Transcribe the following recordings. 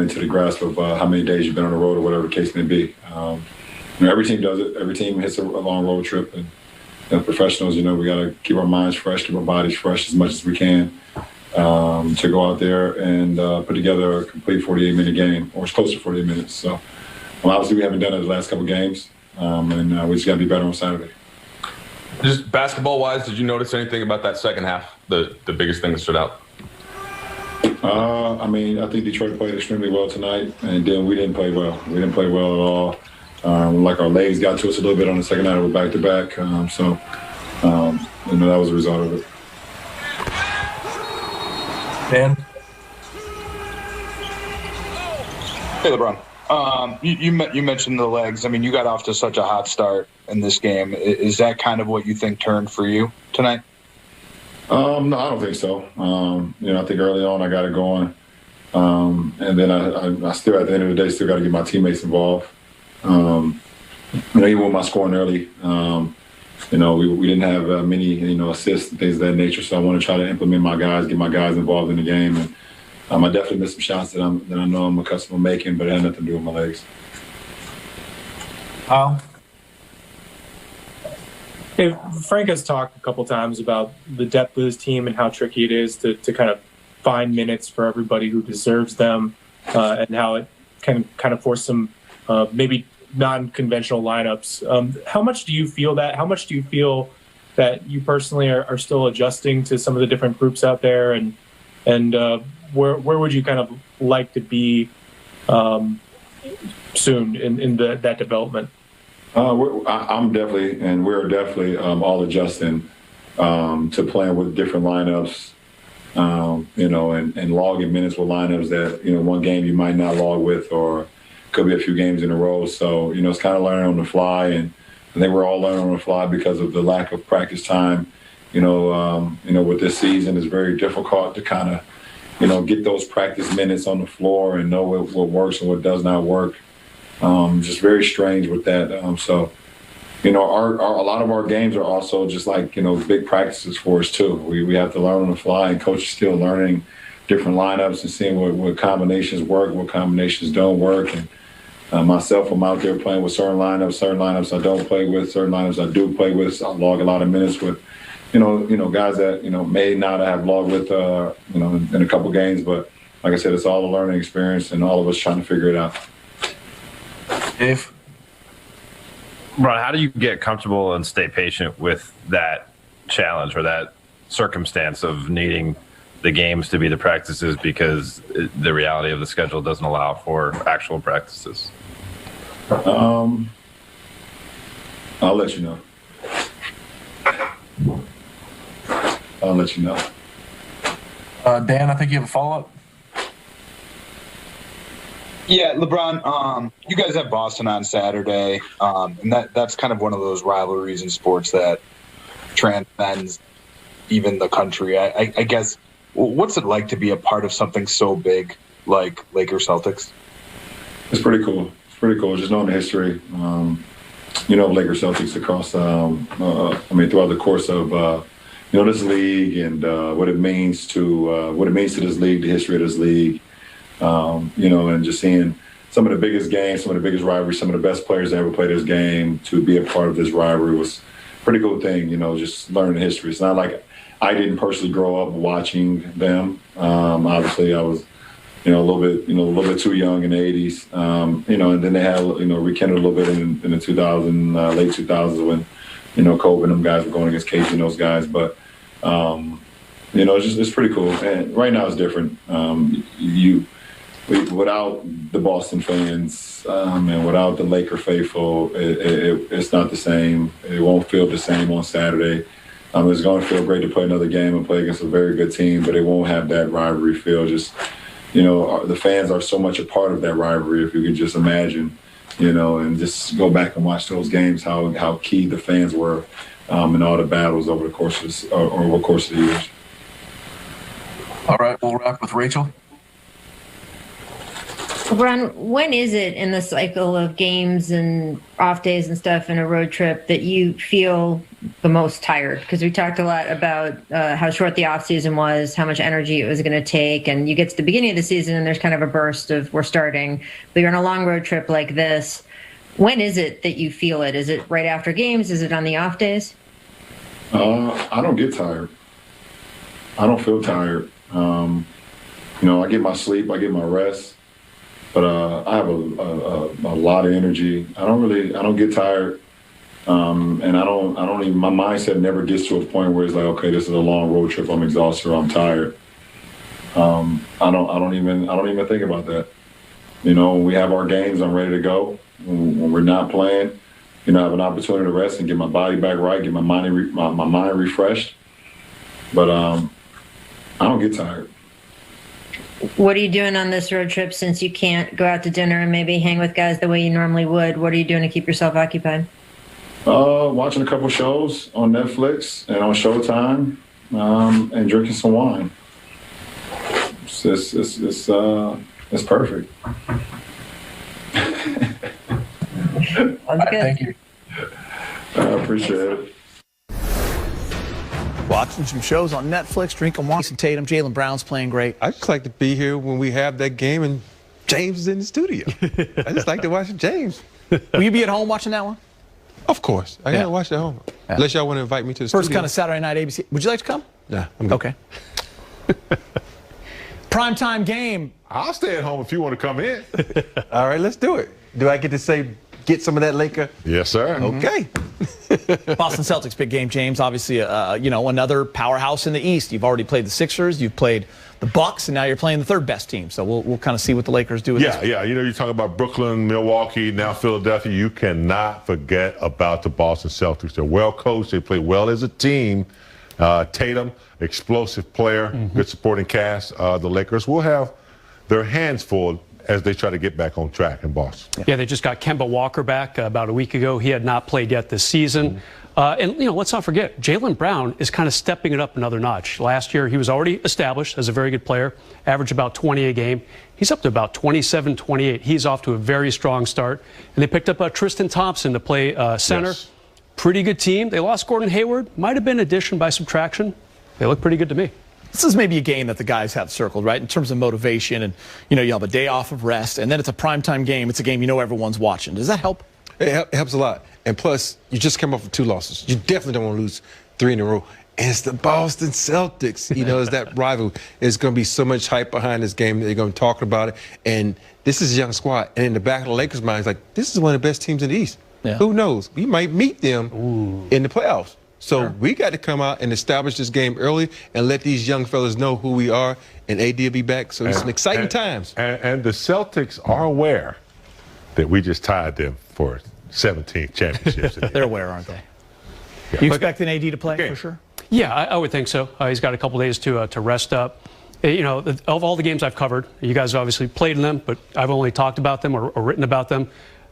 into the grasp of how many days you've been on the road or whatever the case may be. Every team does it. Every team hits a long road trip. And professionals, we got to keep our minds fresh, keep our bodies fresh as much as we can to go out there and put together a complete 48-minute game, or as close to 48 minutes. So obviously we haven't done it the last couple of games, and we just got to be better on Saturday. Just basketball-wise, did you notice anything about that second half, the biggest thing that stood out? I think Detroit played extremely well tonight, and then we didn't play well. We didn't play well at all. Like our legs got to us a little bit on the second night. We're back-to-back. So that was the result of it. Dan? Hey, LeBron. You mentioned the legs. I mean, you got off to such a hot start in this game. Is that kind of what you think turned for you tonight? No, I don't think so. I think early on I got it going. And then I still, at the end of the day, still got to get my teammates involved. Even with my scoring early, we didn't have many, assists and things of that nature. So I want to try to implement my guys, get my guys involved in the game. And I definitely missed some shots that I know I'm accustomed to making, but it had nothing to do with my legs. Hey, Frank has talked a couple times about the depth of his team and how tricky it is to kind of find minutes for everybody who deserves them, and how it can kind of force some maybe non-conventional lineups. How much do you feel that? How much do you feel that you personally are still adjusting to some of the different groups out there, and where would you kind of like to be soon in that development? I'm definitely, and we're definitely all adjusting to playing with different lineups, and logging minutes with lineups that, one game you might not log with, or could be a few games in a row. So, it's kind of learning on the fly, and I think we're all learning on the fly because of the lack of practice time. With this season, it's very difficult to kind of, get those practice minutes on the floor and know what works and what does not work. Just very strange with that. A lot of our games are also just like, big practices for us too. We have to learn on the fly, and coach is still learning different lineups and seeing what combinations work, what combinations don't work. And myself, I'm out there playing with certain lineups I don't play with, certain lineups I do play with. So I log a lot of minutes with, guys that, may not have logged with, in a couple games. But like I said, it's all a learning experience, and all of us trying to figure it out. Dave? Ron, how do you get comfortable and stay patient with that challenge or that circumstance of needing the games to be the practices because the reality of the schedule doesn't allow for actual practices? I'll let you know. Dan, I think you have a follow-up. Yeah, LeBron, you guys have Boston on Saturday, and that's kind of one of those rivalries in sports that transcends even the country. I guess, what's it like to be a part of something so big like Lakers Celtics? It's pretty cool. Just knowing the history, Lakers Celtics across, throughout the course of, this league, and what it means to this league, the history of this league. And just seeing some of the biggest games, some of the biggest rivalries, some of the best players that ever played this game, to be a part of this rivalry was a pretty cool thing, just learning the history. It's not like I didn't personally grow up watching them. Obviously I was, a little bit too young in the 80s, and then they had, rekindled a little bit in the late 2000s when, Kobe and them guys were going against KG and those guys. But, it's pretty cool. And right now it's different. Without the Boston fans and without the Laker faithful, it's not the same. It won't feel the same on Saturday. It's going to feel great to play another game and play against a very good team, but it won't have that rivalry feel. Just, the fans are so much a part of that rivalry, if you could just imagine, and just go back and watch those games, how key the fans were in all the battles over the course of the years. All right, we'll wrap with Rachel. LeBron, when is it in the cycle of games and off days and stuff and a road trip that you feel the most tired? Because we talked a lot about how short the offseason was, how much energy it was going to take, and you get to the beginning of the season and there's kind of a burst of we're starting, but you're on a long road trip like this. When is it that you feel it? Is it right after games? Is it on the off days? I don't get tired. I don't feel tired. I get my sleep, I get my rest, but I have a lot of energy. I don't get tired, and I don't even. My mindset never gets to a point where it's like, okay, this is a long road trip. I'm exhausted or I'm tired. I don't even think about that. When we have our games, I'm ready to go. When we're not playing, I have an opportunity to rest and get my body back right, get my mind refreshed. But I don't get tired. What are you doing on this road trip since you can't go out to dinner and maybe hang with guys the way you normally would? What are you doing to keep yourself occupied? Watching a couple shows on Netflix and on Showtime, and drinking some wine. It's perfect. Thank you. I appreciate it. Watching some shows on Netflix, drinking wine. Tatum, Jaylen Brown's playing great. I just like to be here when we have that game and James is in the studio. I just like to watch James. Will you be at home watching that one? Of course. I gotta watch it at home. Yeah. Unless y'all want to invite me to the First studio. kind of Saturday night ABC. Would you like to come? Nah, I'm good. Okay. Primetime game. I'll stay at home if you want to come in. All right, let's do it. Do I get to say, get some of that Laker? Yes, sir. Okay. Boston Celtics, big game, James. Obviously, another powerhouse in the East. You've already played the Sixers, you've played the Bucks, and now you're playing the third best team. So we'll kind of see what the Lakers do with this. Yeah. You talk about Brooklyn, Milwaukee, now Philadelphia. You cannot forget about the Boston Celtics. They're well coached. They play well as a team. Tatum, explosive player, good supporting cast. The Lakers will have their hands full as they try to get back on track in Boston. Yeah, they just got Kemba Walker back about a week ago. He had not played yet this season. Let's not forget, Jaylen Brown is kind of stepping it up another notch. Last year, he was already established as a very good player, averaged about 20 a game. He's up to about 27, 28. He's off to a very strong start. And they picked up Tristan Thompson to play center. Yes. Pretty good team. They lost Gordon Hayward. Might have been addition by subtraction. They look pretty good to me. This is maybe a game that the guys have circled, right, in terms of motivation. And, you have a day off of rest, and then it's a primetime game. It's a game everyone's watching. Does that help? It helps a lot. And plus, you just come off with 2 losses. You definitely don't want to lose 3 in a row. And it's the Boston Celtics. It's that rival. There's going to be so much hype behind this game. They're going to talk about it. And this is a young squad. And in the back of the Lakers' mind, it's like, this is one of the best teams in the East. Yeah. Who knows? We might meet them in the playoffs. So we got to come out and establish this game early and let these young fellas know who we are. And AD will be back. So it's some exciting times. And the Celtics are aware that we just tied them for 17 championships. They're aware, aren't they? Yeah. You expect an AD to play for sure? Yeah, I would think so. He's got a couple days to rest up. Of all the games I've covered, you guys obviously played in them, but I've only talked about them or written about them.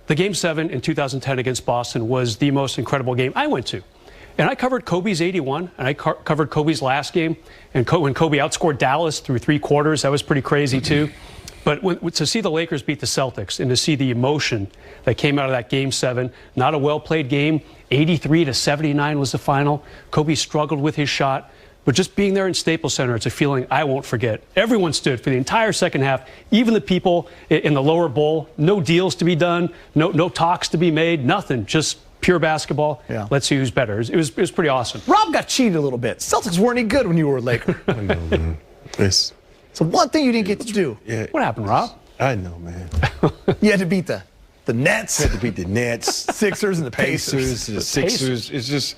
The Game 7 in 2010 against Boston was the most incredible game I went to. And I covered Kobe's 81, and I covered Kobe's last game. And when Kobe outscored Dallas through 3 quarters, that was pretty crazy too. But to see the Lakers beat the Celtics and to see the emotion that came out of that Game 7, not a well-played game, 83-79 was the final. Kobe struggled with his shot. But just being there in Staples Center, it's a feeling I won't forget. Everyone stood for the entire second half, even the people in the lower bowl. No deals to be done, no talks to be made, nothing, just pure basketball. Yeah. Let's see who's better. It was pretty awesome. Rob got cheated a little bit. Celtics weren't any good when you were a Laker. I know, man. So one thing you didn't get to do. Yeah. What happened, Rob? I know, man. You had to beat the Nets. Had to beat the Nets. Sixers and the Pacers. The Sixers. It's just...